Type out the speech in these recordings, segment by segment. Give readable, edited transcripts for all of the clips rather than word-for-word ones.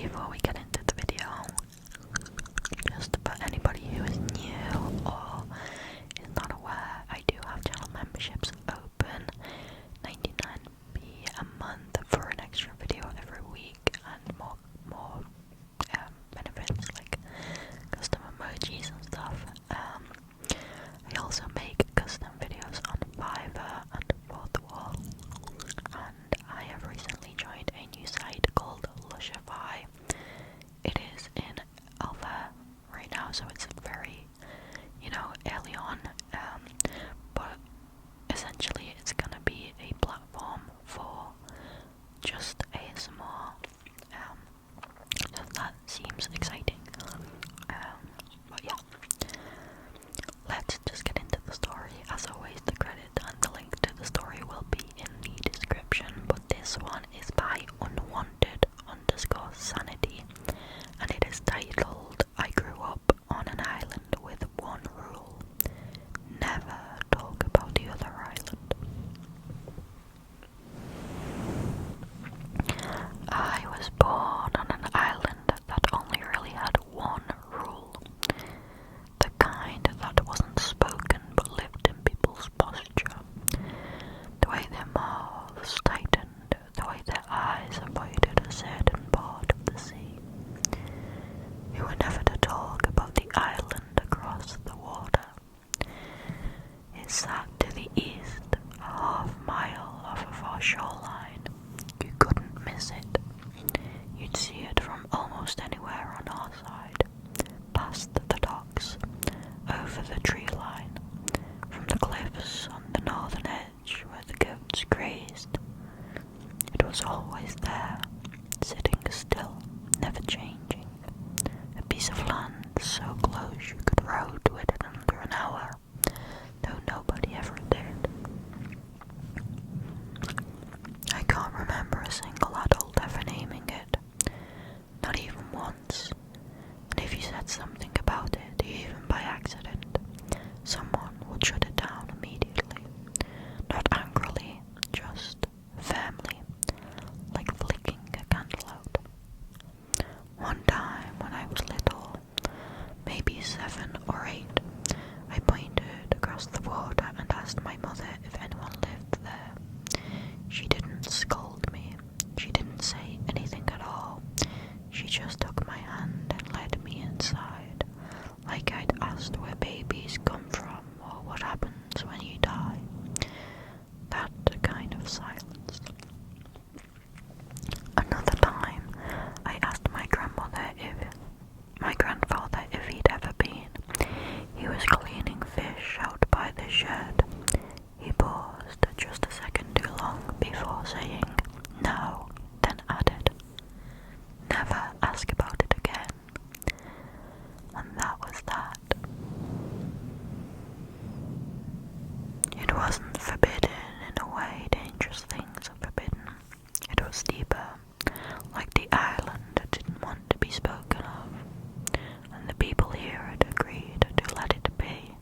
before we get into the video, just for anybody who is new or is not aware, I do have channel memberships open, 99p a month for an extra video every week and more benefits like custom emojis and stuff. I also make custom videos on Fiverr and Fourth Wall, and I have recently joined a new site called Lushify. It is in alpha right now, so it's very, early on, but essentially it's gonna be a platform for just ASMR, so that seems exciting. But yeah, let's just get into the story. As always, the credit and the link to the story will be in the description, but this one is by unwanted_sanity, and it is titled, I grew up on an island with one rule: never talk about the other island. I was born on an island that only really had one rule, the kind that wasn't spoken but lived in people's posture, the way their mouths tightened, the way their eyes avoided a certain part of the sea. We were never to talk about the island across the water. It sat to the east, a half-mile off of our shoreline. You couldn't miss it. You'd see it from almost anywhere on our side, past the docks, over the tree line, from the cliffs on the northern edge where the goats grazed. It was always there, sitting still, never changing. A piece of land so close you could row to it in under an hour, though nobody ever did. I can't remember a single adult ever naming it, not even once. And if you said something about it, even by accident, someone would shut it down immediately. Not angrily, just firmly, like flicking a candle out. One time when I was little, maybe 7 or 8, I pointed across the water and asked my mother if anyone lived there. She didn't scold me. She didn't say anything at all. She just took my hand and led me inside, like I'd asked where babies come from or what happens when you die. That kind of silence. Another time, I asked my grandfather if he'd ever been. He was cleaning fish out by the shed. He paused just a second too long before saying no, then added, never ask about it again. And that was that. It wasn't forbidden in a way dangerous things are forbidden. It was deeper, like the island didn't want to be spoken of, and the people here had agreed to let it be.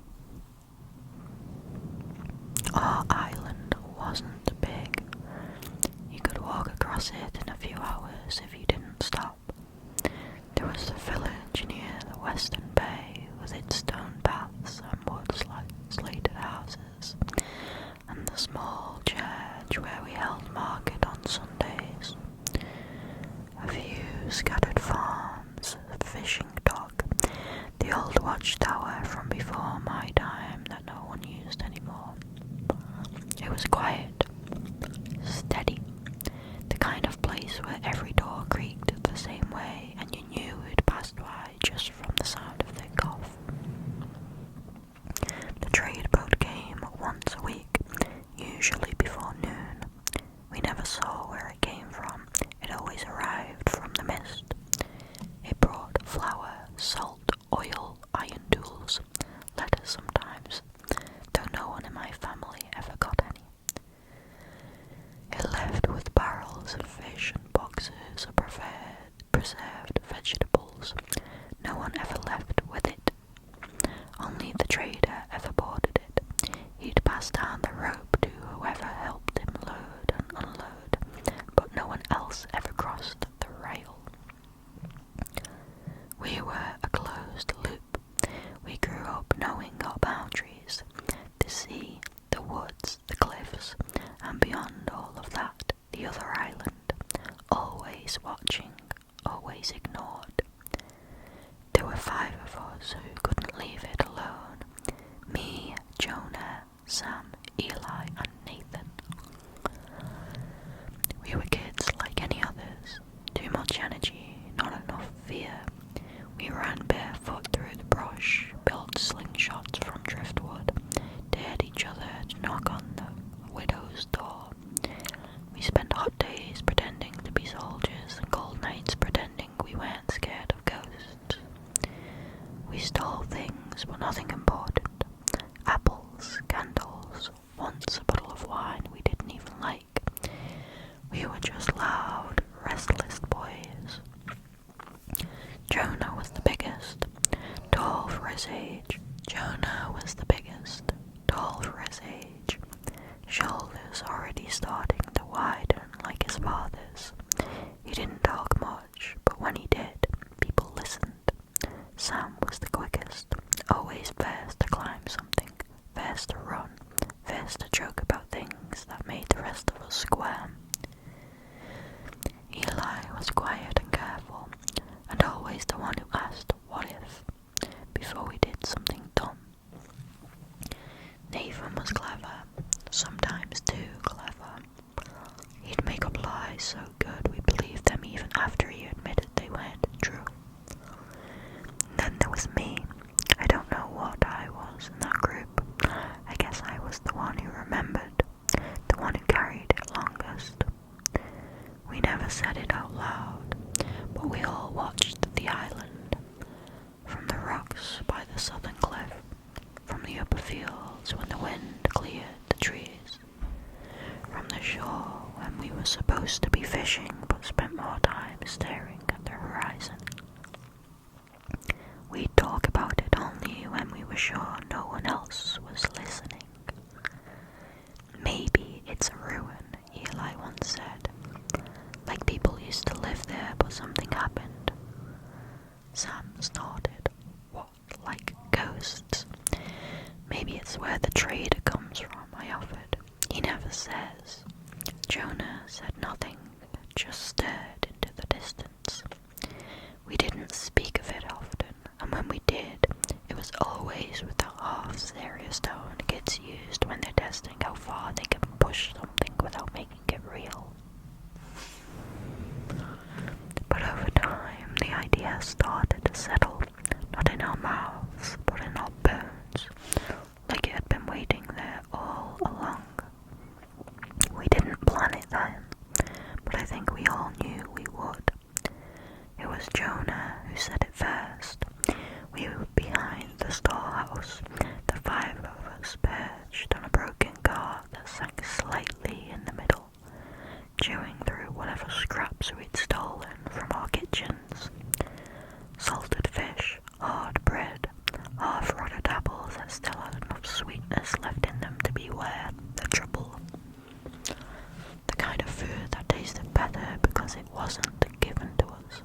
Our island wasn't big. You could walk across it in a few hours if you didn't stop. There was the village near the western bay with its stone paths and wood-slated houses, and the small church where we held market on Sundays. A few scattered farms, a fishing dock, the old watchtower from before my time that no one used anymore. It was quiet, steady, the kind of place where every door creaked the same way and you knew it passed by just from the sound of their cough. The trade boat came once a week, usually before noon. We never saw where it came from. It always arrived from the mist. It brought flour ignored. There were 5 of us who couldn't leave it alone. Me, Jonah, Sam, Eli, and Nathan. We were kids like any others. Too much energy, not enough fear. We ran barefoot through the brush, built slingshots from driftwood, dared each other to knock on the widow's door. We spent hot days pretending to be soldiers and cold nights pretending we weren't scared of ghosts. We stole things, but nothing important. Apples, candles, once a bottle of wine we didn't even like. We were just loud, restless boys. Jonah was the biggest, tall for his age. Jonah was the biggest, tall for his age. Shoulders already starting to widen like his father's. He didn't talk much, but when he did, people listened. Sam was the quickest, always first to climb something, first to run, first to joke about things that made the rest of us squirm. Eli was quiet and careful, and always the one who asked what if before we did something dumb. Nathan was clever, sometimes too clever. He'd make up lies so good we believed them even after he admitted they weren't true. And then there was me. I don't know what I was in that group. I guess I was the one who remembered, the one who carried it longest. We never said it out loud, but we all watched the island, from the rocks by the southern cliff, from the upper fields when the wind cleared the trees, from the shore when we were supposed to be fishing but spent more time staring at the horizon. We'd talk about it only when we were sure no one else was listening. Maybe it's a ruin, Eli once said. Like people used to live there, but something happened. Sam snorted. What, like ghosts? Maybe it's where the trader comes from, I offered. He never says. Jonah said nothing, just stared into the distance. We didn't speak of it often, and when we did, it was always with the half-serious tone kids used when they're testing how far they can push something without making it real. But over time, the idea started to settle, not in our mouths, but in our bones, like it had been waiting there all along. We didn't plan it then, but I think we all knew we would. It was Jonah who said it first. We were behind the storehouse, the 5 of us perched on a broken cart that sank slightly in the middle, chewing through whatever scraps we'd stolen from our kitchens. Salted fish, hard bread, half-rotted apples that still had enough sweetness left in them to be worth the trouble. The kind of food that tasted better because it wasn't given to us.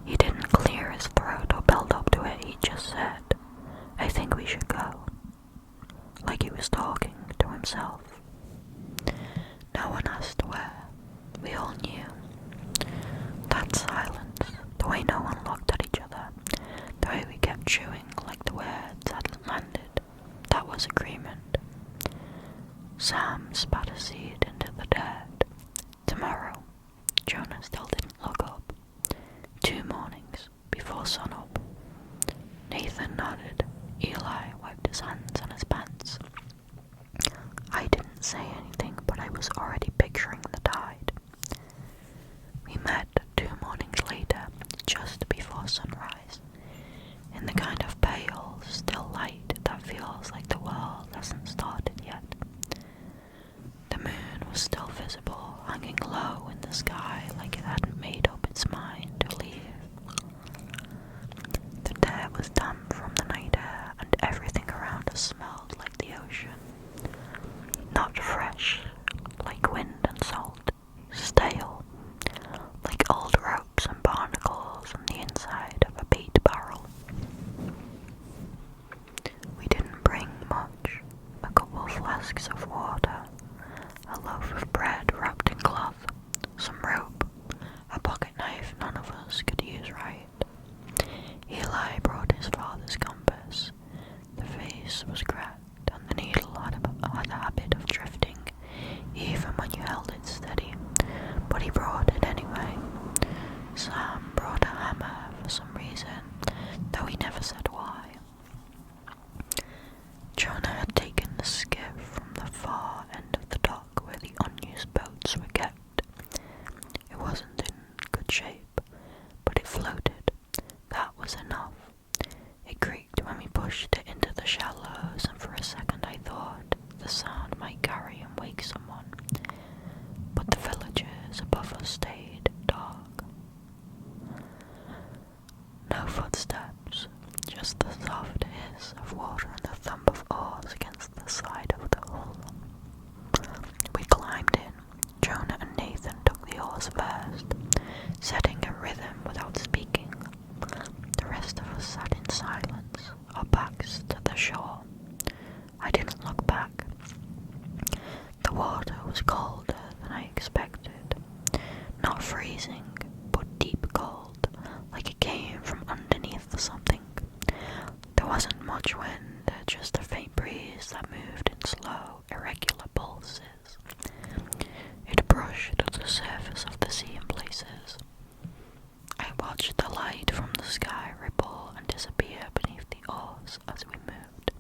He didn't clear his throat or build up to it, he just said, I think we should go. Like he was talking to himself. No one asked where. We all knew. That silence, the way no one looked at each other, the way we kept chewing like the words hadn't landed, that was agreement. Sam spat a seed into the dirt. Tomorrow. Jonah still didn't look up. 2 mornings before sunup. Nathan nodded. Eli wiped his hands on his pants. I didn't say anything, but I was already picturing the tide. We met 2 mornings later, just before sunrise, in the kind of pale, still light that feels like the world hasn't started yet. The moon was still visible, hanging low in the sky like it hadn't Eli brought his father's compass. The face was cracked, and the needle had a habit of drifting, even when you held it steady, but he brought it anyway. Sam brought a hammer for some reason, though he never said why. Jonah had taken the skiff from the far end of the dock where the unused boats were kept. It wasn't in good shape, but it floated. That was enough. It creaked when we pushed it into the shallows, and for a second I thought the sound might carry and wake someone. But the villages above us stayed dark. No footsteps, just the soft hiss of water and the thump of oars against the side of the hull. We climbed in. Jonah and Nathan took the oars first, setting a rhythm without speaking. The rest of us sat in silence, our backs to the shore. I didn't look back. The water was colder than I expected. Not freezing, but deep cold, like it came from underneath something. There wasn't much wind, just a faint breeze that moved in slow, irregular pulses. It brushed the surface of the sea in places. I watched the light from the sky ripple and disappear beneath the oars as we moved.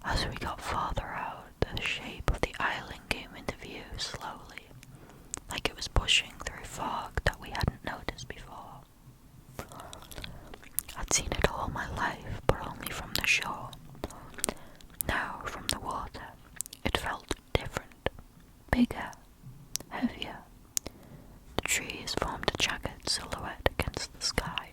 As we got farther out, the shape of the island came into view slowly, like it was pushing through fog that we hadn't noticed before. I'd seen it all my life, but only from the shore. Now, from the water, it felt different, bigger, heavier. The trees formed a jagged silhouette against the sky.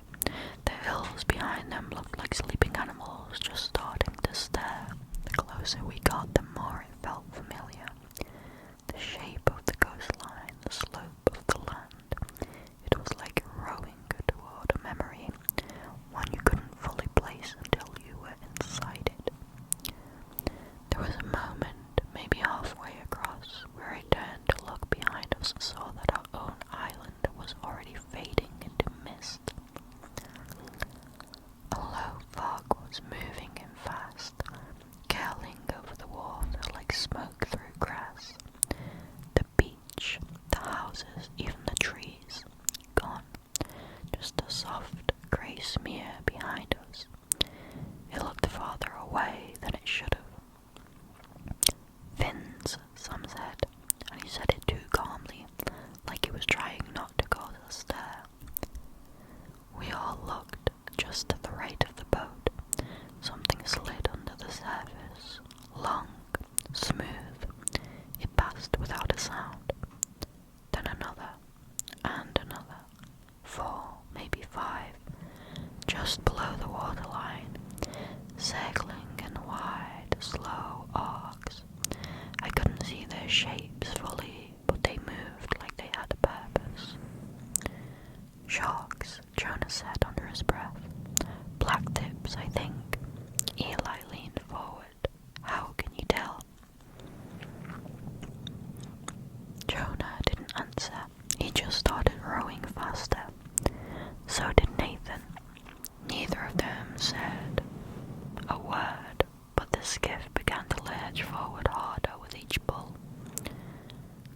The hills behind them looked like sleeping animals just starting to stare. The closer we got, the more it felt familiar. The shape of the coastline, the slope of the land. It was like rowing toward a memory, one you couldn't fully place until you were inside it. There was a moment, maybe halfway across, where I turned to look behind us and saw that our own island was already fading into mist. A low fog was moving in fast, curling over the water like smoke through grass. The beach, the houses, even the trees, gone. Just a soft grey smear behind us. It looked farther away than it should have. Fins, Sam said, and he said it too calmly, like he was trying not to cause a stir. We all looked just to the right of the boat. Something slid under the surface, long, smooth. It passed without a sound. Then another, and another. 4, maybe 5, just below the waterline, circling in wide, slow arcs. I couldn't see their shapes fully, but they moved like they had a purpose. Sharks, Jonah said under his breath. Black tips, I think. Eli leaned forward. How can you tell? Jonah didn't answer. He just started rowing faster. So did Nathan. Neither of them said a word, but the skiff began to lurch forward harder with each pull.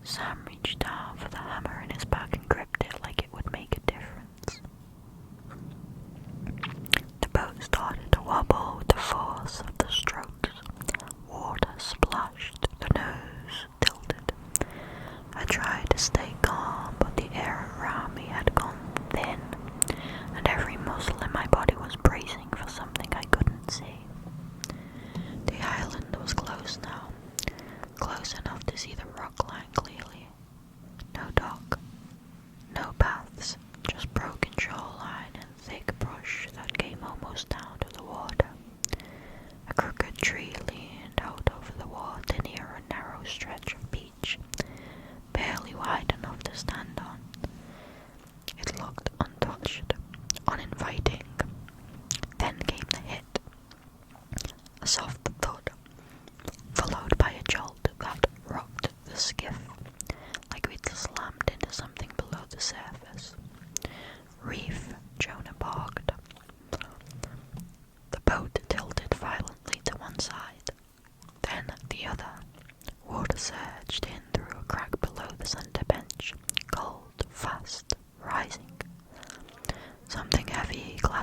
Sam reached down for the hammer in his bag and gripped it like it would make a difference. The boat started to wobble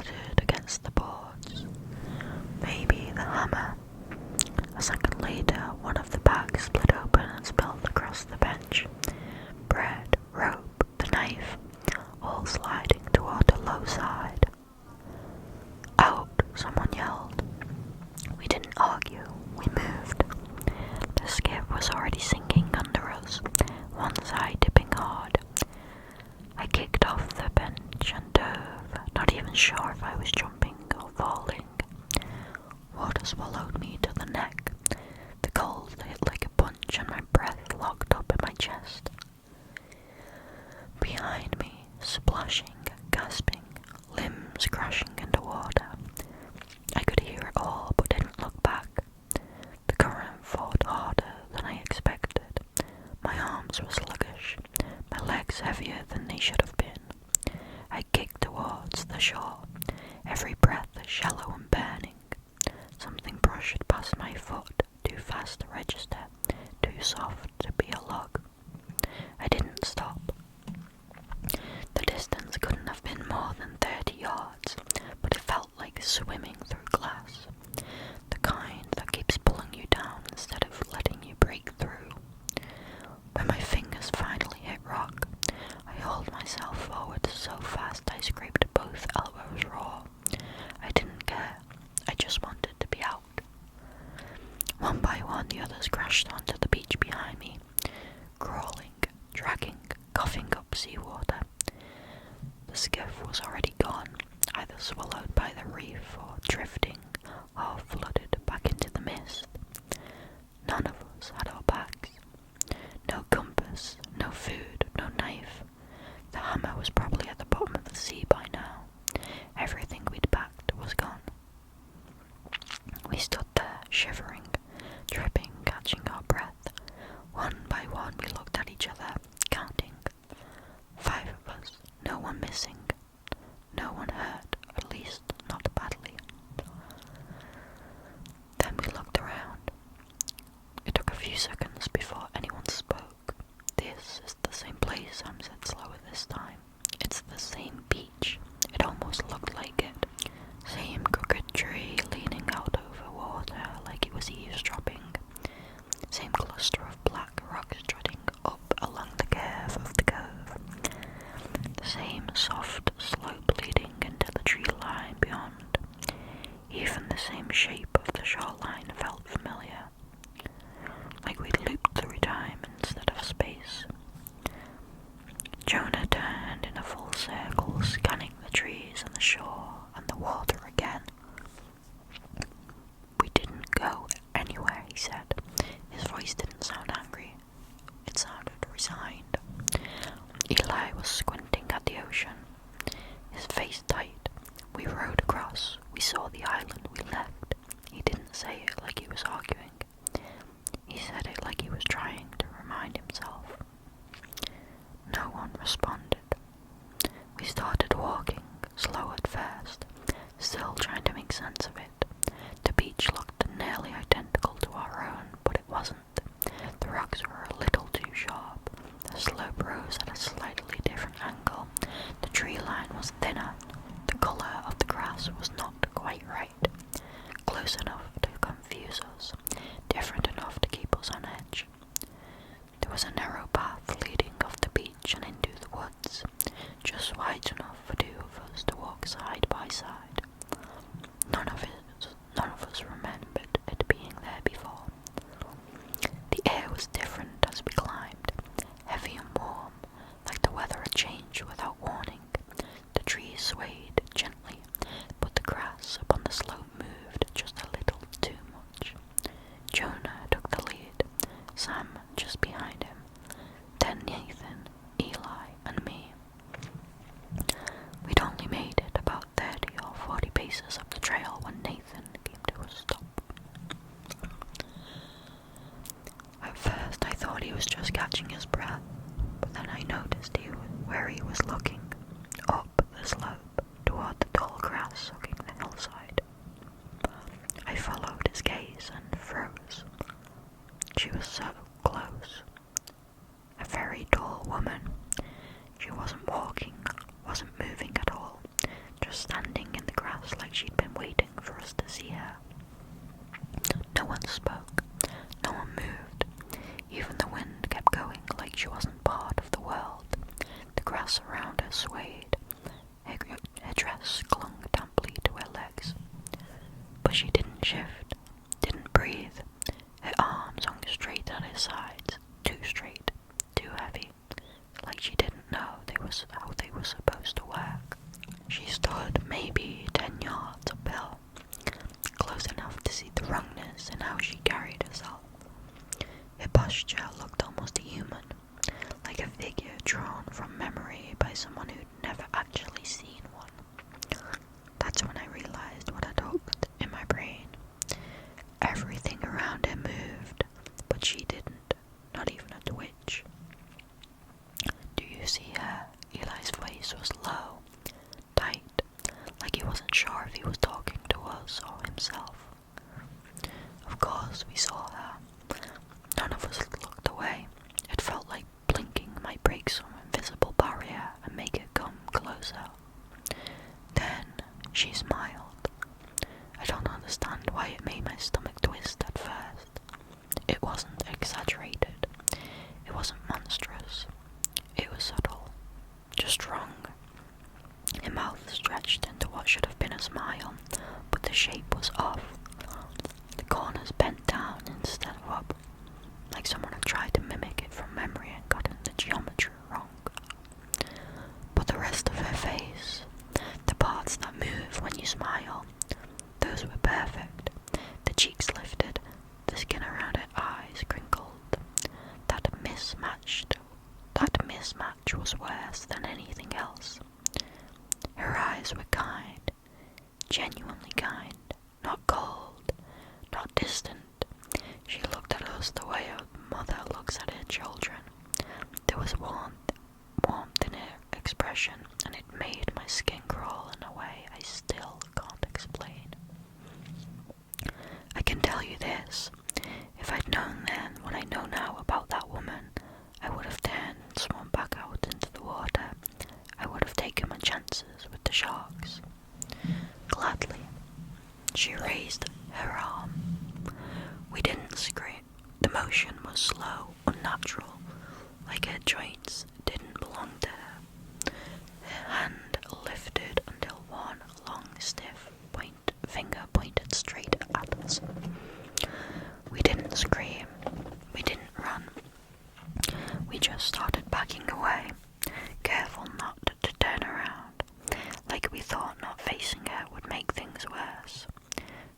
clattered against the boards. Maybe the hammer. A second later, one of the bags split open and spilled across the bench. Bread, rope, the knife, all sliding toward the low side. Out, someone yelled. We didn't argue, we moved. The skiff was already sinking under us, one side dipping hard. I kicked off the bench and dove, not even sure if I was jumping or falling. Water swallowed me to the neck. The cold hit like a punch and my breath locked up in my chest. Behind me, splashing, gasping, limbs crashing into water. I could hear it all but didn't look back. The current fought harder than I expected. My arms were sluggish, my legs heavier than they should have been. I kicked towards the shore, every breath shallow and burning. Something brushed past my foot, too fast to register, too soft to be a log. I didn't stop. The distance couldn't have been more than 30 yards, but it felt like swimming through glass. The kind that keeps pulling you down instead of letting you break through. When my fingers finally hit rock, I hauled myself forward so fast I scraped both elbows raw. I didn't care. I just wanted to be out. One by one, the others crashed onto the beach behind me, crawling, dragging, coughing up seawater. The skiff was already gone, either swallowed by the reef or drifting, or flooded back into the mist. None of us had our bags. No compass, no food, no knife. The hammer was probably at the bottom of the sea by now. Everything we'd packed was gone. We stood there, shivering, dripping, catching our breath. One by one we looked at each other, counting. 5 of us, no one missing, no one hurt, at least not badly. Then we looked around. It took a few seconds before anyone spoke. This is the same place, Sam said slower this time. It's the same beach. It almost looked like it. Same crooked tree leaning out over water like it was eavesdropping. Same cluster of black rocks jutting up along the curve of the cove. The same soft slope leading into the tree line beyond. Even the same shape of the shoreline felt familiar. Like we'd looped through time instead of space. Jonah turned in a full circle, scanning the trees and the shore and the water again. We didn't go anywhere, he said. His voice didn't sound angry. It sounded resigned. Eli was squinting at the ocean, his face tight. We rowed across. We saw the island we left. He didn't say it like he was arguing. He said it like he was trying to remind himself. No one responded. We started walking, slow at first, still trying to make sense of it. The beach looked nearly identical to our own, but it wasn't. The rocks were a little too sharp. The slope rose at a slightly different angle. The tree line was thinner. The colour of the grass was not quite right. Close enough to confuse us, different enough to keep us on edge. There was a narrow path leading off the beach and into the woods, just wide enough for 2 of us to walk side by side. None of us remembered it being there before. The air was different as we climbed, heavy and warm, like the weather had changed without warning. The trees swayed gently, but the grass upon the slope moved just a little too much. Jonah took the lead, Sam just behind him, then Nathan, Eli, and me. We'd only made it about 30 or 40 paces up the trail when Nathan came to a stop. At first I thought he was just catching his breath, but then I noticed where he was looking, up the slope. us we saw her. None of us looked away. It felt like blinking might break some invisible barrier and make it come closer. Then she smiled. I don't understand why it made my stomach twist at first. It wasn't exaggerated. It wasn't monstrous. It was subtle. Just wrong. Her mouth stretched into what should have been a smile, but the shape was off. The corners bent down instead of up, like someone had tried to mimic it from memory and gotten the geometry wrong. But the rest of her face, the parts that move when you smile, those were perfect. The cheeks lifted, the skin around her eyes crinkled. That mismatch was worse than anything else. Her eyes were kind, genuinely kind, not cold, not distant. She looked at us the way a mother looks at her children. There was warmth in her expression, and it made my skin crawl in a way I still can't explain. I can tell you this, if I'd known then what I know now about that woman, I would have turned and swum back out into the water. I would have taken my chances with the sharks. Gladly. She raised her arm. We didn't scream. The motion was slow, unnatural, like her joints didn't belong to her. Her hand lifted until one long, stiff finger pointed straight at us. We didn't scream. We didn't run. We just started backing away, careful not to turn around, like we thought not facing her would make things worse.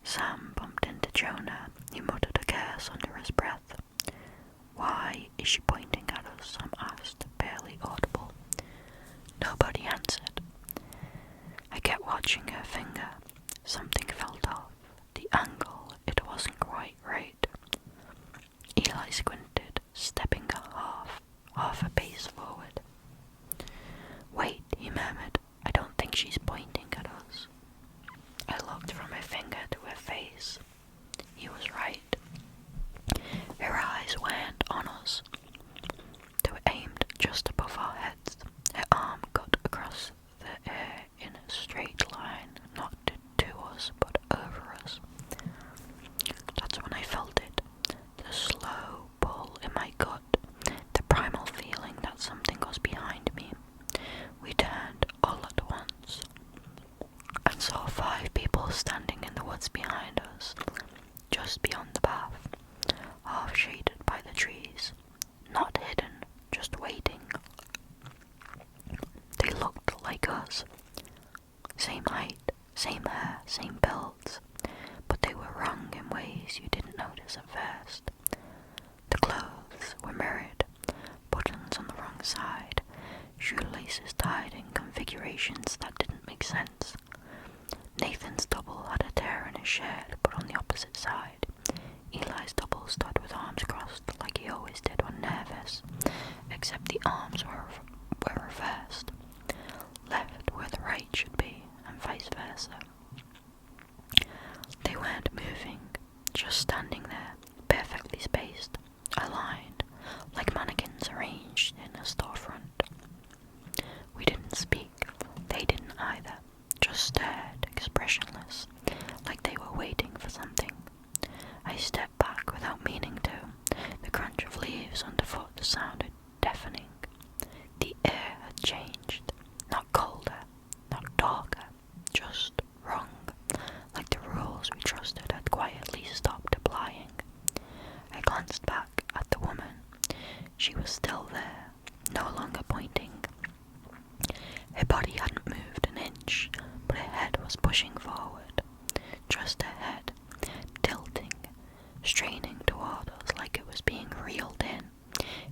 Sam bumped into Jonah. He muttered a curse under his breath. "Why is she pointing at us?" Sam asked, barely audible. Nobody answered. I kept watching her finger. Something felt off. The angle, it wasn't quite right. Eli squinted, stepping half a pace forward. "Wait," he murmured. "I don't think she's pointing at us." I looked from her finger to her face. He was right. Her eyes weren't on us. They were aimed just above our heads. Her arm cut across the air in a straight line, not to us, but over us. That's when I felt it. The slow pull in my gut. The primal feeling that something was behind me. We turned all at once and saw 5 people standing in the woods behind us, just beyond the path, half shaded by the trees, not hidden, just waiting. They looked like us. Same height, same hair, same builds, but they were wrong in ways you didn't notice at first. The clothes were mirrored, buttons on the wrong side, shoelaces tied in configurations that didn't make sense. Nathan's double had a tear in his shirt, but on the opposite side. Eli's double stood with arms crossed like he always did when nervous, except the arms were reversed, left where the right should be, and vice versa. They weren't moving, just standing there, perfectly spaced, aligned, like mannequins arranged in a storefront. We didn't speak, they didn't either, just stared, expressionless, like they were waiting for something. I stepped back without meaning to. The crunch of leaves underfoot sounded deafening. The air had changed, not colder, not darker, just wrong, like the rules we trusted had quietly stopped applying. I glanced back at the woman. She was still there, no longer pointing. Her body hadn't moved an inch, but her head was pushing forward, just her head, tilting, straining toward us like it was being reeled in.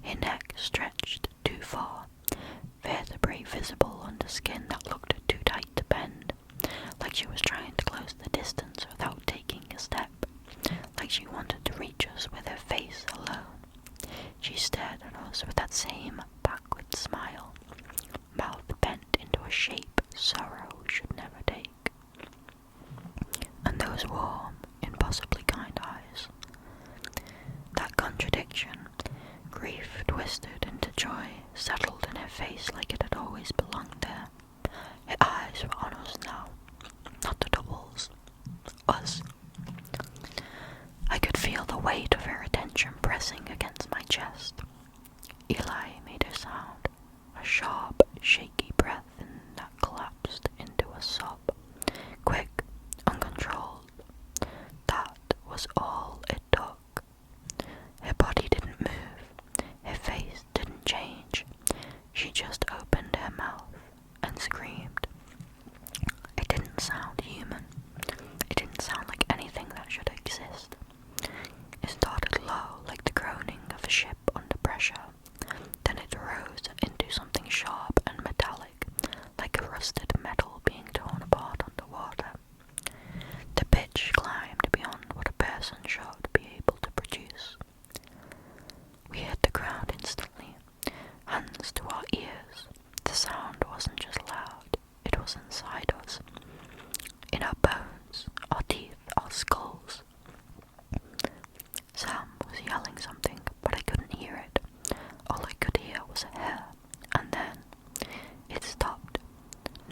Her neck stretched too far, vertebrae visible under skin that looked too tight to bend, like she was trying to close the distance without taking a step, like she wanted to reach us with her face alone. She stared at us with that same backward smile, mouth bent into a shape sorrow should never take, and those warm, impossibly kind eyes.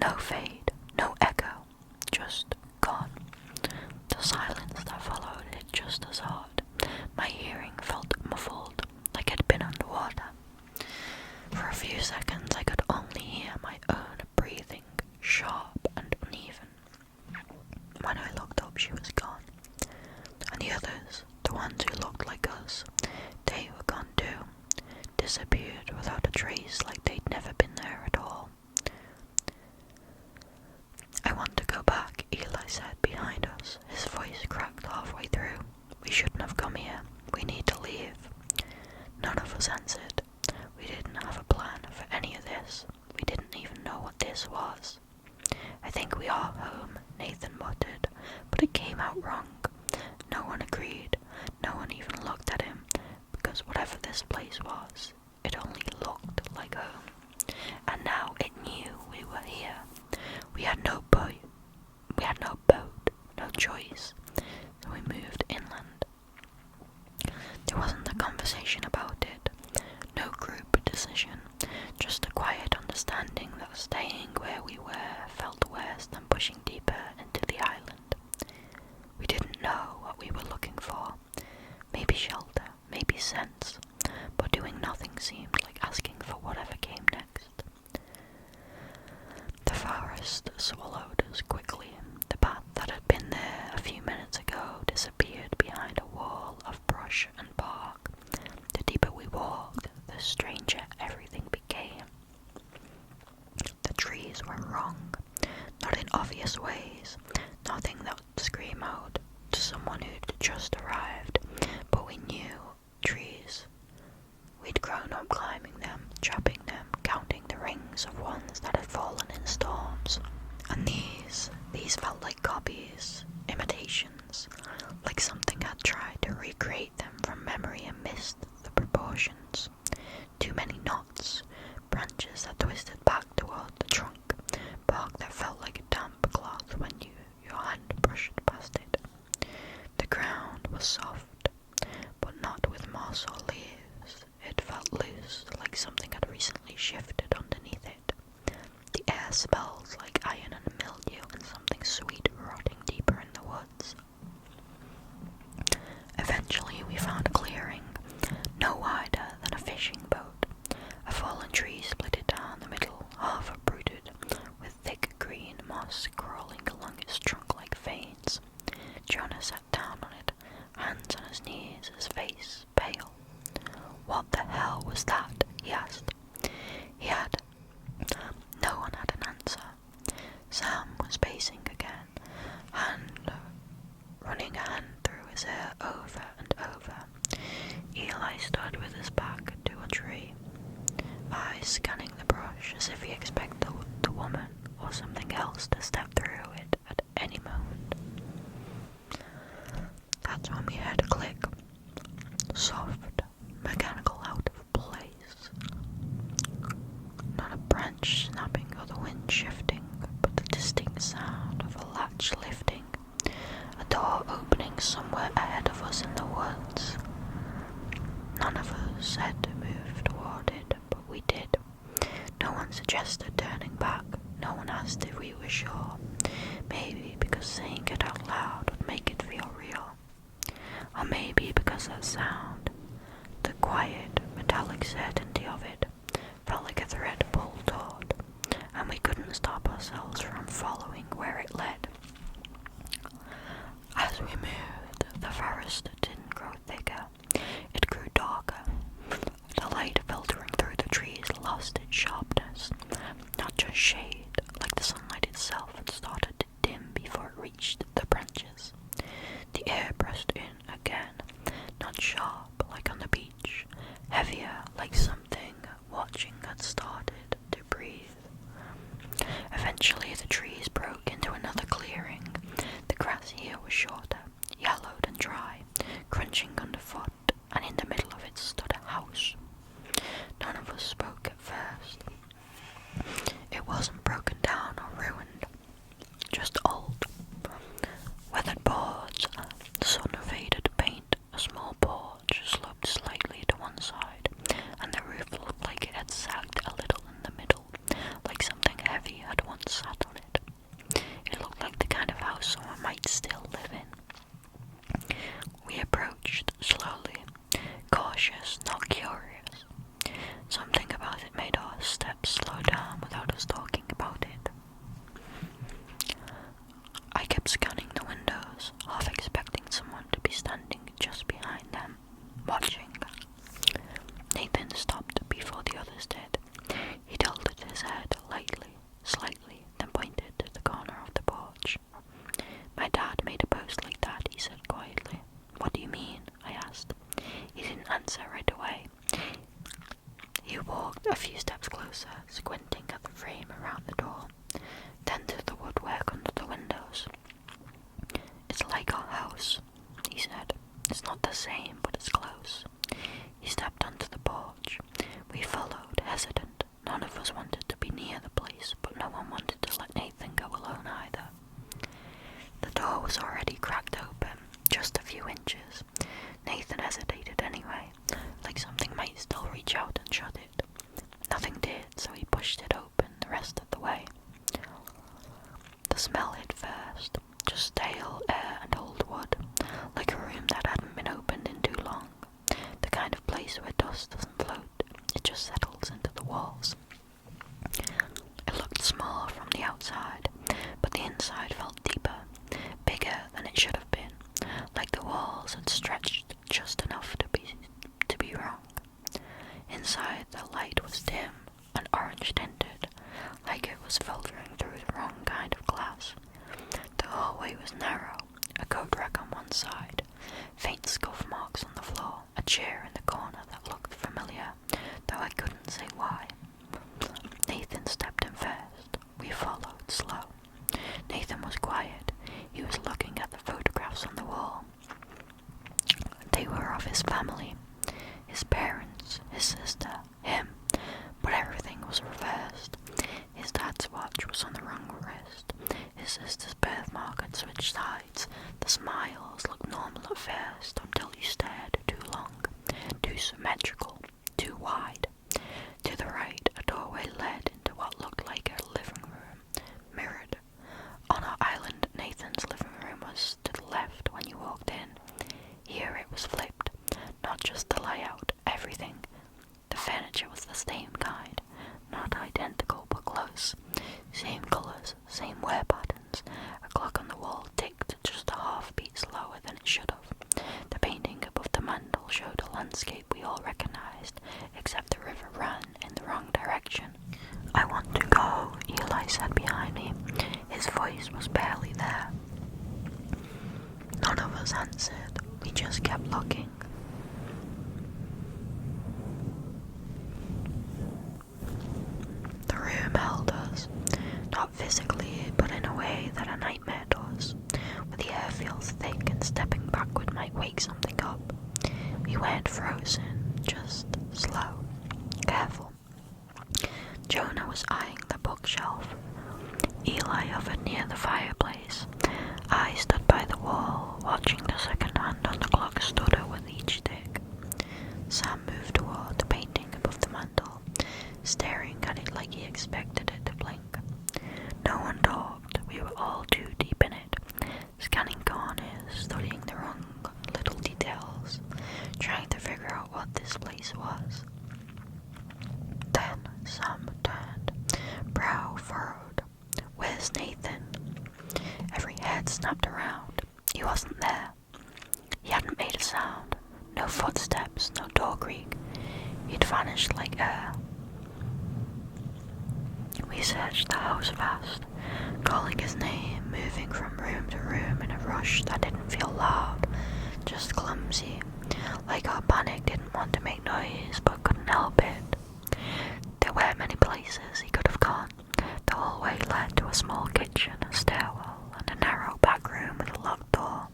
No fade, no echo, just gone. The silence that followed hit just as hard. My hearing felt muffled, like I'd been underwater. For a few seconds I could only hear my own breathing, sharp and uneven. When I looked up, she was gone. And the others, the ones who looked like us, they were gone too. Disappeared without a trace, like they'd never been there at all. I want to go back, Eli said behind us. His voice cracked halfway through. We shouldn't have come here. We need to leave. None of us answered. We didn't have a plan for any of this. We didn't even know what this was. I think we are home, Nathan muttered, but it came out wrong. No one agreed. No one even looked at him, because whatever this place was, it only looked like home. And now it knew we were here. We had no boat, no choice, so we moved inland. There wasn't a conversation about it, no group decision, just a quiet understanding that staying where we were felt worse than pushing deeper into the island. We didn't know what we were looking for, maybe shelter, maybe sense, but doing nothing seemed like asking for whatever came next. The forest swallowed us quickly. The path that had been there a few minutes ago disappeared behind a wall of brush and bark. The deeper we walked, the stranger everything became. The trees were wrong, not in obvious ways, nothing that would scream out to someone who'd just arrived, but we knew trees. We'd grown up climbing them, chopping them, counting the rings of ones that had fallen in storms. And these felt like copies, imitations, like something had tried to recreate them from memory and missed the proportions. Too many knots, branches that twisted back toward the trunk, bark that felt like a damp cloth when your hand brushed past it. The ground was soft, but not with moss or leaves. It felt loose, like something had recently shifted underneath it. The air smelled like iron and mildew and something sweet rotting deeper in the woods. Eventually we found a clearing, no wider than a fishing boat. A fallen tree split it down the middle, half uprooted, with thick green moss crawling along its trunk like veins. Jonah sat down on it, hands on his knees, his face pale. What the hell was that? He asked. No one had an answer. Sam was pacing again, running a hand through his hair over and over. Eli stood with his back to a tree, eyes scanning the brush as if he expected the woman or something else to step through it at any moment. That's when we heard a click. Soft, mechanical, out of place. Not a branch snapping or the wind shifting, but the distinct sound of a latch lifting, a door opening somewhere ahead of us in the woods. None of us had to move toward it, but we did. No one suggested turning back. No one asked if we were sure. Maybe because saying it out loud would make it feel real. Or maybe because that sound, the quiet, metallic certainty of it, felt like a thread pulled taut, and we couldn't stop ourselves from following where it led. As we moved, the forest didn't grow thicker, it grew darker. The light filtering through the trees lost its sharpness, not just shade, like the sunlight itself had started to dim before it reached the branches. The air pressed in again, not sharp like on the beach, heavier like something watching had started to breathe. Eventually the trees broke into another clearing. The grass here was shorter, yellowed and dry, crunching underfoot, and in the middle of it stood a house. None of us spoke at first. It wasn't broken down or ruined, just old. Weathered boards, sun-faded paint, a small porch sloped slightly to one side, and the roof looked like it had sagged a little in the middle, like something heavy had once sat smell hit first, just stale air and old wood, like a room that hadn't been opened in too long. The kind of place where dust doesn't float, it just settles into the walls. It looked small from the outside, but the inside felt deeper, bigger than it should have been, like the walls had stretched just enough to be wrong. Inside, the light was dim and orange tinted, like it was filtering through the wrong kind of glass. The hallway was narrow, a coat rack on one side, faint scuff marks on the floor, a chair in the corner that looked familiar, though I couldn't say why. Nathan stepped in first. We followed, slow. Nathan was quiet. He was looking at the photographs on the wall. They were of his family, his parents, his sister, him, but everything was reversed. His dad's watch was on the wrong wrist. His sister's birthmark had switched sides. The smiles looked normal at first until you stared too long, too symmetrical, too wide. To the right, a doorway led into what looked like a living room, mirrored. On our island, Nathan's living room was to the left when you walked in. Here it was flipped, not just the layout, everything. The furniture was the same kind, not identical but close. Same colours, same wear patterns. A clock on the wall ticked just a half beat slower than it should have. The painting above the mantel showed a landscape we all recognised, except the river ran in the wrong direction. "I want to go," Eli said behind me. His voice was barely there. None of us answered. We just kept looking. The room held us, not physically, but in a way that a nightmare does, where the air feels thick and stepping backward might wake something up. We weren't frozen, just slow, careful. Jonah was eyeing the bookshelf. Eli hovered near the fireplace. I stood by the wall, watching the second hand on the clock stutter with each tick. Sam moved toward the painting above the mantel, staring at it like he expected it to blink. No one talked. We were all too deep in it, scanning corners, studying the wrong little details, trying to figure out what this place was. Then Sam turned, brow furrowed. "Where's Nathan?" Every head snapped around. He wasn't there. He hadn't made a sound. No footsteps, no door creak. He'd vanished like air. We searched the house fast, calling his name, moving from room to room in a rush that didn't feel loud, just clumsy, like our panic didn't want to make noise but couldn't help it. There weren't many places he could have gone. The hallway led to a small kitchen, a stairwell, and a narrow back room with a locked door.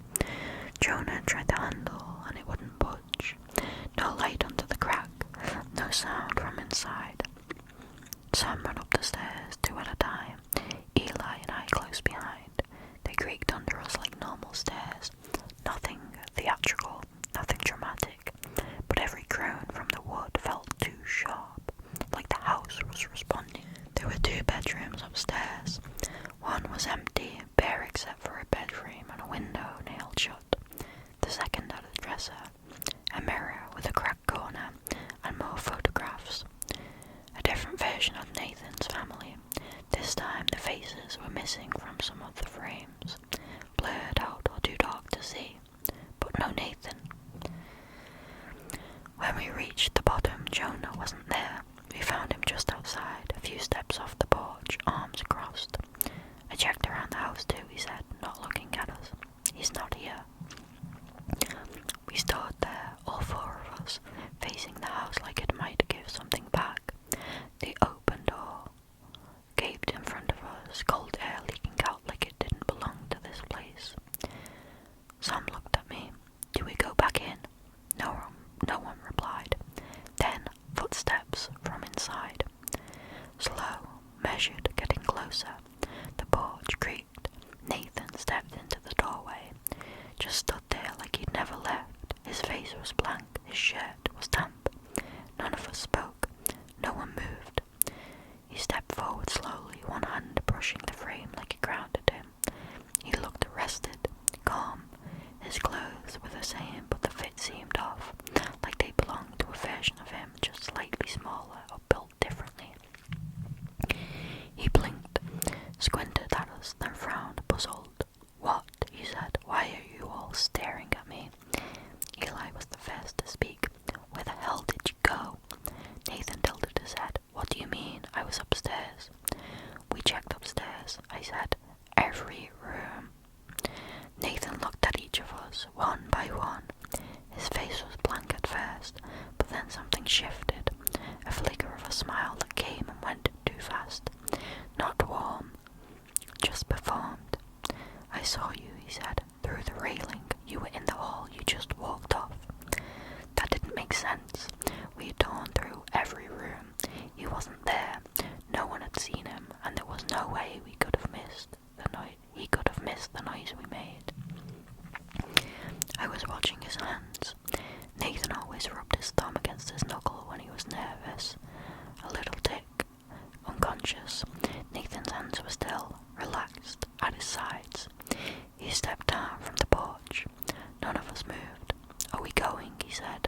Jonah tried the handle and it wouldn't budge. No light under the crack, no sound from inside. Sam ran up the stairs, 2 at a time, Eli and I close behind. They creaked under us like normal stairs. Nothing theatrical, nothing dramatic, but every groan from the wood felt too sharp, like the house was responding. There were 2 bedrooms upstairs. One was empty, bare except for a bed frame and a window nailed shut. The second had a dresser, a mirror with a cracked corner, and more photographs. A different version of Nathan's family. This time the faces were missing from some of the frames, blurred out or too dark to see, but no Nathan. When we reached the bottom, Jonah wasn't there. We found him just outside, a few steps off the porch, arms crossed. "I checked around the house too," he said, not looking at us. "He's not here." We stood there, all 4 of us, facing the house like it might give something back. The open door gaped in front of us, cold air leaking out like it didn't belong to this place. Sam looked at me. "Do we go back in?" No one replied. Then footsteps from inside. Slow, measured, getting closer. The porch creaked. Nathan stepped into the doorway. Just stood there like he'd never left. His face was blank, his shirt was damp. None of us spoke. No one moved. He stepped forward slowly, one hand brushing the frame like it grounded him. rested, calm. His clothes were the same, but the fit seemed off, like they belonged to a version of him, just slightly smaller or built differently. He blinked, squinted at us, then frowned, puzzled. "What?" he said. "Why are you all staring at me?" Eli was the first to speak. "Where the hell did you go?" Nathan tilted his head. "What do you mean? I was upstairs." "We checked upstairs," I said. "Every room." Nathan looked at each of us, one by one. His face was blank at first, but then something shifted. A flicker of a smile that came and went too fast. Not warm, just performed. "I saw you," he said, "through the railing. You were in the hall. You just walked off." That didn't make sense. We had torn through every room. He wasn't there. No one had seen him, and there was no way we could have missed the noise. He could have missed the noise we made. I was watching his hands. Nathan always rubbed his thumb against his knuckle when he was nervous. A little tick. Unconscious. Nathan's hands were still, relaxed, at his sides. He stepped down from the porch. None of us moved. "Are we going?" he said.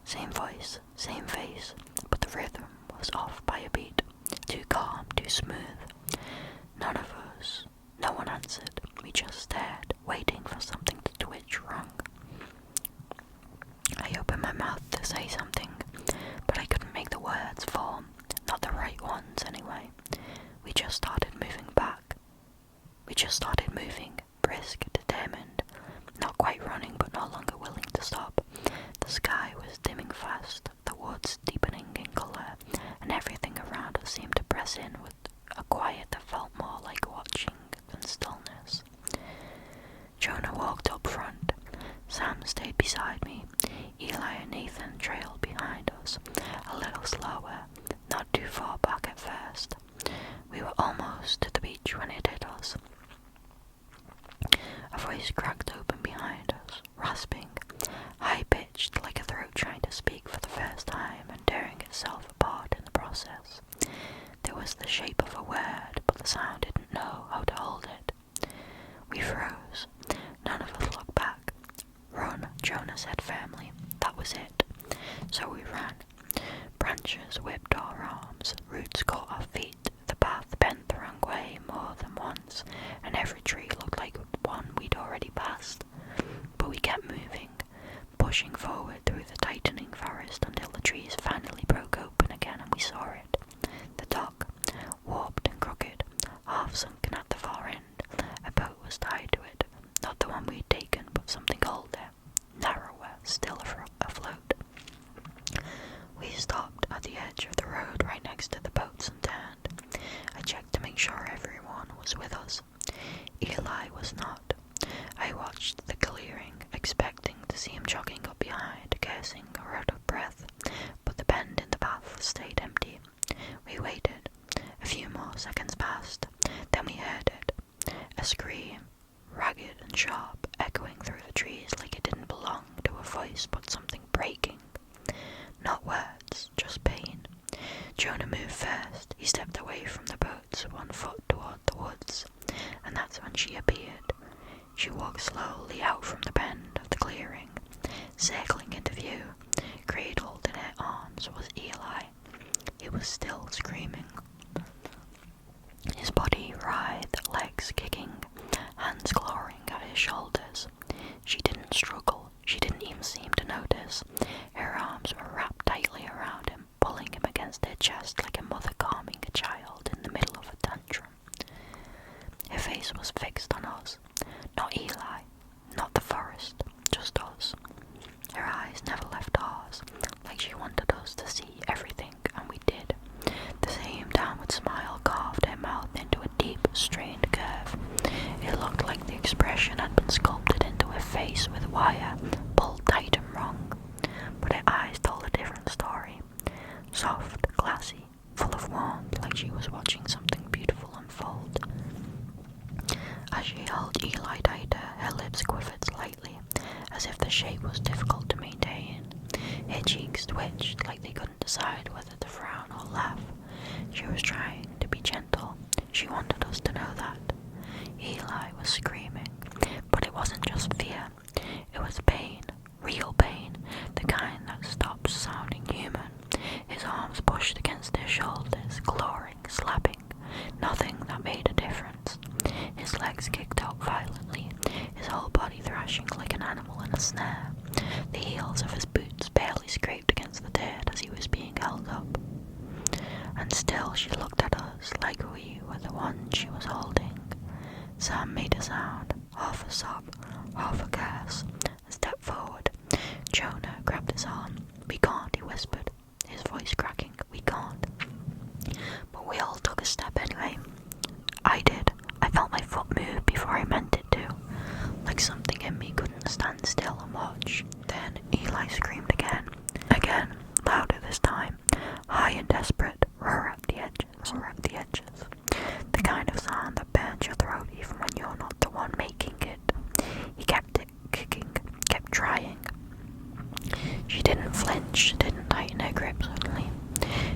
Same voice, same face, but the rhythm was off by a beat. Too calm, too smooth. No one answered. We just stared, waiting for something to twitch wrong. I opened my mouth to say something, but I couldn't make the words form. Not the right ones, anyway. We just started moving back. Brisk, determined. Not quite running, but no longer willing to stop. The sky was dimming fast, the woods deepening in colour, and everything around us seemed to press in with a quiet that felt more like watching than stillness. Jonah walked up front. Sam stayed beside me. Eli and Nathan trailed behind us, a little slower, not too far back at first. We were almost to the beach when it hit us. A voice cracked open behind us, rasping, high-pitched like a throat trying to speak for the first time and tearing itself apart in the process. There was the shape of a word, but the sound didn't know how to hold it. We froze. None of us looked back. "Run," Jonah said firmly. That was it. So we ran. Branches whipped our arms, roots caught our feet. The path bent the wrong way more than once, and every tree looked like one we'd already passed. But we kept moving, pushing forward through the tightening forest until the trees finally broke open again and we saw it. The dock, warped and crooked, half sunken at the far end. A boat was tied to it, not the one we'd taken, but something older, narrower, still afloat. We stopped at the edge of the road right next to the boats and turned. I checked to make sure everyone was with us. Eli was not. I watched the clearing, expecting to see him jogging up behind, cursing or out of breath, but the bend in the path stayed empty. We waited. A few more seconds passed. Then we heard it. A scream, ragged and sharp, echoing through the trees like it didn't belong to a voice but something breaking. Not words, just pain. Jonah moved first. He stepped away from the boats, 1 foot toward the woods, and that's when she appeared. She walked slowly out from the bend of the clearing. Circling into view, cradled in her arms, was Eli. He was still screaming. His body writhed, legs kicking, hands clawing at his shoulders. She didn't struggle. She didn't even seem to notice. Her arms were wrapped tightly around him, pulling him against her chest like a mother calming a child in the middle of a tantrum. Her face was fixed on us. Not Eli, not the forest, just us. Her eyes never left ours, like she wanted us to see everything, and we did. The same downward smile carved her mouth into a deep, strained curve. It looked like the expression had been sculpted into her face with wire, pulled tight and wrong. But her eyes told a different story. Soft, glassy, full of warmth, like she was watching something beautiful unfold. As she held Eli tighter, her lips quivered slightly, as if the shape was difficult to maintain. Her cheeks twitched like they couldn't decide whether to frown or laugh. She was trying to be gentle. She wanted us to know that. Eli was screaming. a sound, half a sob, half a curse, and stepped forward. Jonah grabbed his arm. "We can't," he whispered, his voice cracking. "We can't." But we all took a step anyway. I did. I felt my foot move before I meant it to, like something in me couldn't stand still and watch. Then Eli screamed again, louder this time, high and desperate, roar at the edges, the kind of sound that burns your throat even when you're not the one making it. He kept kicking, kept trying. She didn't flinch, didn't tighten her grip suddenly.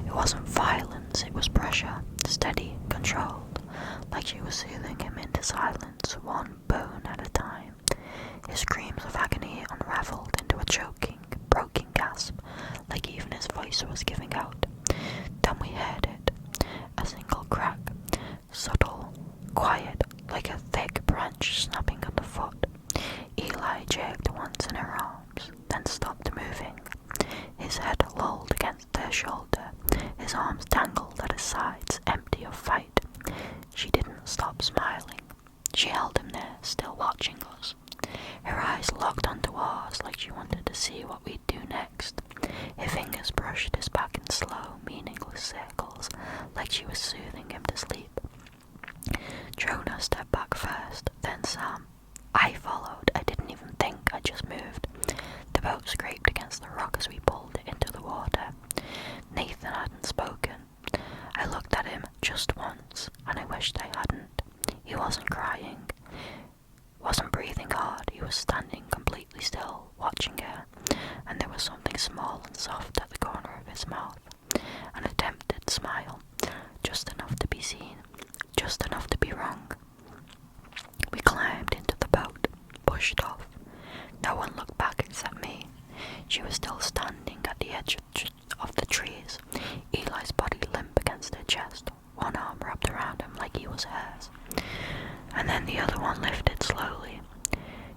It wasn't violence, it was pressure, steady, controlled, like she was soothing him into silence, one bone at a time. His screams of agony unraveled into a choking, broken gasp, like even his voice was giving out. Then we heard it, a single crack, subtle, quiet, like a thick branch snapping underfoot. Eli jerked once in her arms, then stopped moving. His head lolled against her shoulder, his arms dangled at his sides, empty of fight. She didn't stop smiling. She held him there, still watching us. Her eyes locked onto ours like she wanted to see what we'd do next. Her fingers brushed his back in slow, meaningless circles, like she was soothing him to sleep. Jonah stepped back first, then Sam. I followed. I didn't even think, I just moved. The boat scraped against the rock as we pulled it into the water. Nathan hadn't spoken. I looked at him just once, and I wished I hadn't. He wasn't crying, wasn't breathing hard. He was standing completely still, watching her, and there was something small and soft at the corner of his mouth, an attempted smile, just enough to be seen, just enough to be wrong. We climbed into the boat, pushed off. No one looked back except me. She was still standing at the edge of the trees, Eli's body limp against her chest, one arm wrapped around him like he was hers, and then the other one lifted slowly.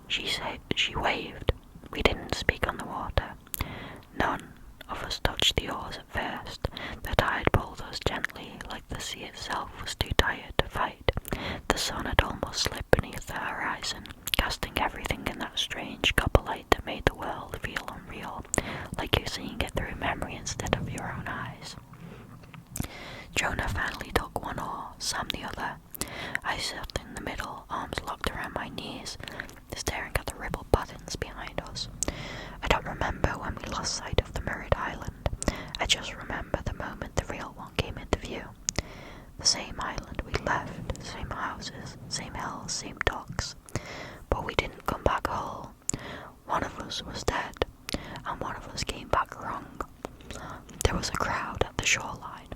She waved. We didn't speak on the water. None of us touched the oars at first. The tide pulled us gently, like the sea itself was too tired to fight. The sun had almost slipped beneath the horizon, casting everything in that strange copper light that made the world feel unreal, like you're seeing it through memory instead of your own eyes. Jonah finally took one oar, Sam the other. I sat in the middle, arms locked around my knees, staring at the rippled patterns behind us. I don't remember when we lost sight of the mirrored island. I just remember the moment the real one came into view. The same island we left, same houses, same hills, same docks. But we didn't come back whole. One of us was dead, and one of us came back wrong. There was a crowd at the shoreline.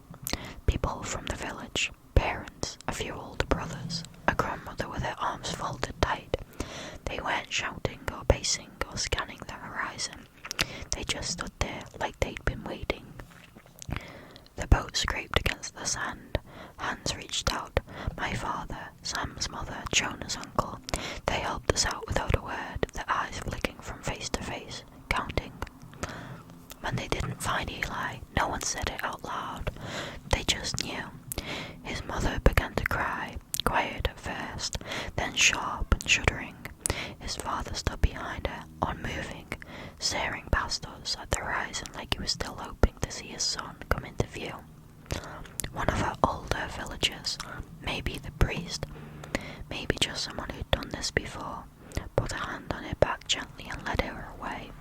People from the village, parents, a few older brothers, a grandmother with her arms folded tight. They weren't shouting or pacing or scanning the horizon. They just stood there like they'd been waiting. The boat scraped against the sand. Hands reached out. My father, Sam's mother, Jonah's uncle. They helped us out without a word, their eyes flicking from face to face, counting. When they didn't find Eli, no one said it out loud. They just knew. His mother began to cry, quiet at first, then sharp and shuddering. His father stood behind her, unmoving, staring past us at the horizon like he was still hoping to see his son come into view. One of her older villagers, maybe the priest, maybe just someone who'd done this before, put a hand on her back gently and led her away.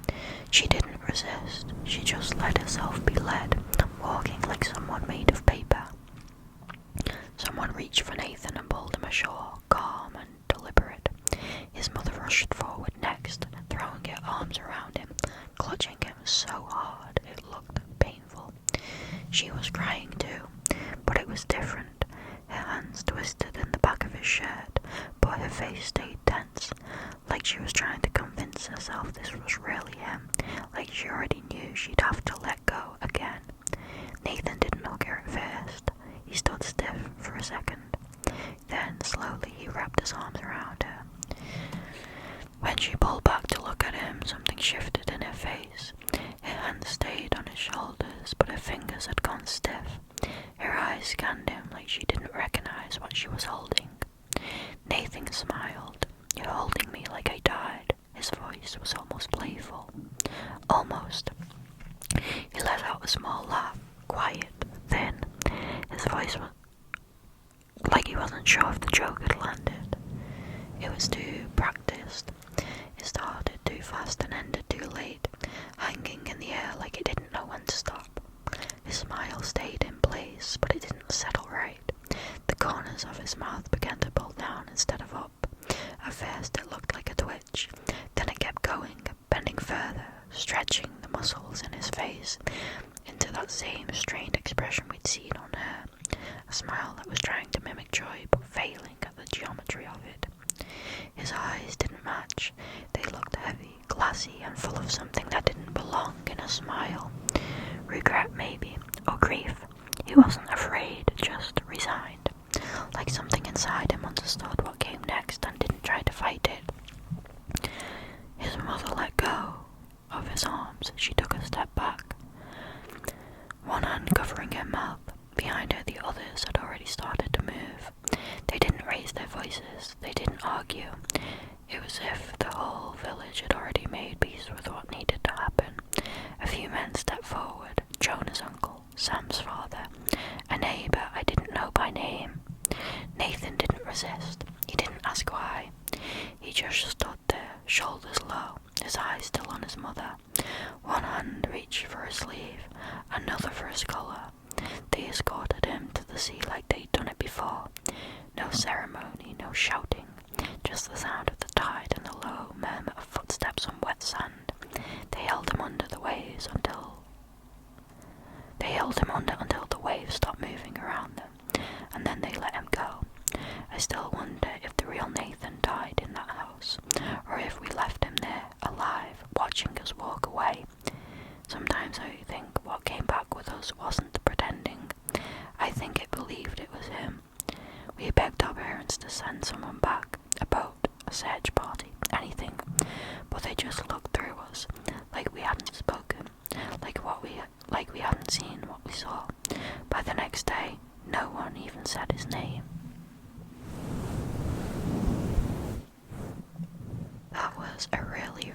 She didn't resist, she just let herself be led, walking like someone made of paper. Someone reached for Nathan and pulled him ashore, calm and deliberate. His mother rushed forward next, throwing her arms around him, clutching him so hard it looked painful. She was crying too, but it was different. Her hands twisted in the back of his shirt, but her face stayed tense, like she was trying to convince herself this was really him, like she already knew she'd have to let go again. Nathan didn't hug her at first. He stood stiff for a second. Then, slowly, he wrapped his arms around her. When she pulled back to look at him, something shifted in her face. Her hands stayed on his shoulders, but her fingers had gone stiff. Her eyes scanned him like she didn't recognize what she was holding. Nathan smiled. "You're holding me like I died." His voice was almost playful. Almost. He let out a small laugh, quiet, thin. His voice was like he wasn't sure if the joke had landed. It was too practiced. It started too fast and ended too late, hanging in the air like it didn't know when to stop. His smile stayed in place, but it didn't settle right. The corners of his mouth began to pull down instead of up. At first it looked like a twitch, then it kept going, bending further, stretching the muscles in his face into that same strained expression we'd seen on her. A smile that was trying to mimic joy, but failing at the geometry of it. His eyes didn't match. They looked heavy, glassy, and full of something that didn't belong in a smile. Regret, maybe, or grief. He wasn't afraid, just resigned. Like something inside him understood what came next and didn't try to fight it. His mother let go of his arms. She took a step back, one hand covering her mouth. Behind her, the others had already started to move. They didn't raise their voices. They didn't argue. It was as if the whole village had already made peace with what needed to happen. A few men stepped forward. Jonah's uncle, Sam's father, a neighbour I didn't know by name. Nathan didn't resist. He didn't ask why. He just stood there, shoulders low, his eyes still on his mother. One hand reached for his sleeve, another for his collar. They escorted him to the sea like they'd done it before. No ceremony, no shouting, just the sound of the tide and the low murmur of footsteps on wet sand. They held him under the waves until the waves stopped moving around them, and then they let him go. I still wonder if the real Nathan died in that house, or if we left him there, alive, watching us walk away. Sometimes I think what came back with us wasn't pretending. I think it believed it was him. We begged our parents to send someone back, a boat, a search party, anything, but they just looked through us, like we hadn't spoken, like we hadn't seen what we saw. By the next day, no one even said his name. That was a really